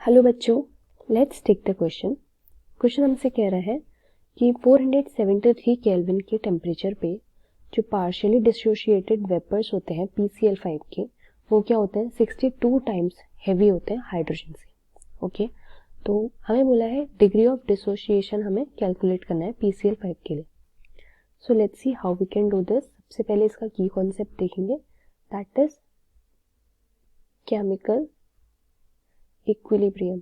Hello बच्चों, let's take the question. Question हमसे कह रहा है कि 473 केल्विन के टेम्परेचर पे जो पार्शियली डिसोशिएटेड वेपर्स होते हैं PCl5 के, वो क्या होते हैं 62 टाइम्स हैवी होते हैं हाइड्रोजन से। ओके, तो हमें बोला है डिग्री ऑफ डिसोशिएशन हमें कैलकुलेट करना है PCl5 के लिए। So let's see how we can do this. सबसे पहले इसका की कॉन्सेप्ट देखेंगे, that is chemical equilibrium.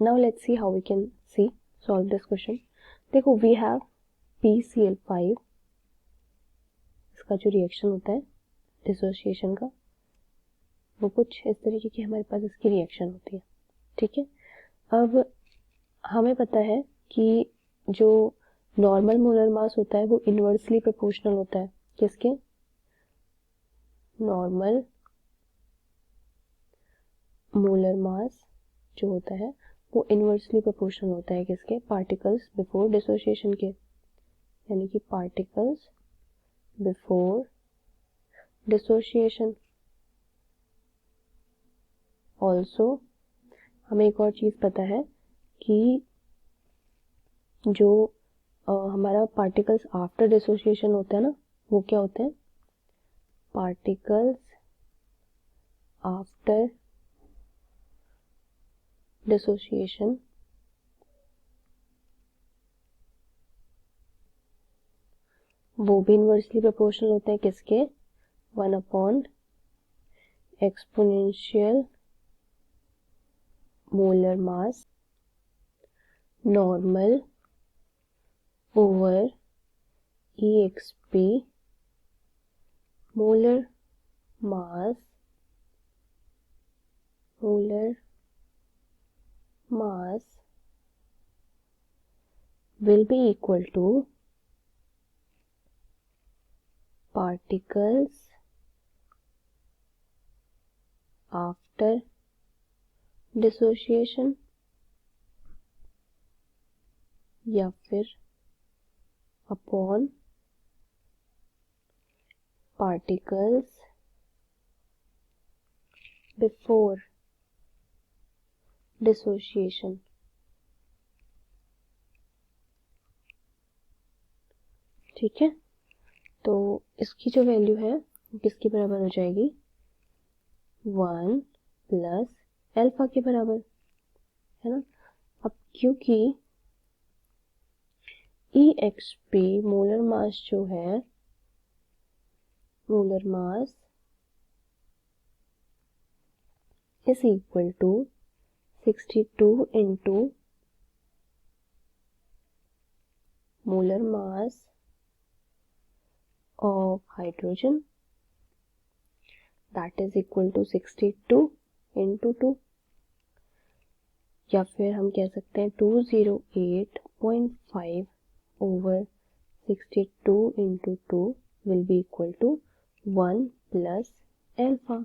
Now let's see how we can solve this question. देखो we have PCl5, इसका जो रिएक्शन होता है डिसोसिएशन का, वो कुछ इस तरीके की हमारे पास इसकी रिएक्शन होती है। ठीक है, अब हमें पता है कि जो नॉर्मल मोलर मास होता है वो इनवर्सली प्रोपोर्शनल होता है किसके, नॉर्मल मोलर मास जो होता है वो इनवर्सली प्रोपोर्शनल होता है किसके, पार्टिकल्स बिफोर डिसोसिएशन के, यानी कि पार्टिकल्स बिफोर डिसोसिएशन। ऑल्सो हमें एक और चीज पता है कि जो हमारा पार्टिकल्स आफ्टर डिसोसिएशन होता है ना, वो क्या होते हैं, पार्टिकल्स आफ्टर डिसोसिएशन वो भी इनवर्सली प्रोपोर्शनल होते हैं किसके, 1 exponential molar mass normal over EXP molar mass will be equal to particles after dissociation या फिर अपॉन particles before dissociation। ठीक है, तो इसकी जो वैल्यू है किसके बराबर हो जाएगी, 1 प्लस अल्फा के बराबर, है ना। अब क्योंकि EXP मोलर मास जो है, molar mass is equal to 62 into molar mass of hydrogen, that is equal to 62 into 2, या फिर हम कह सकते हैं 208.5 over 62 into 2 will be equal to 1 plus alpha.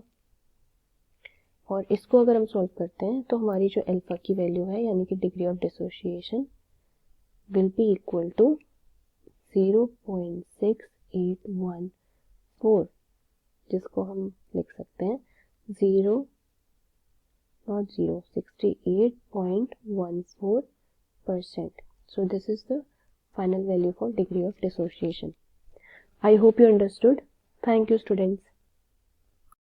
और इसको अगर हम सॉल्व करते हैं तो हमारी जो अल्फा की वैल्यू है यानी कि degree of dissociation will be equal to 0.6814, जिसको हम लिख सकते हैं 68.14%. So this is the final value for degree of dissociation. I hope you understood. Thank you students.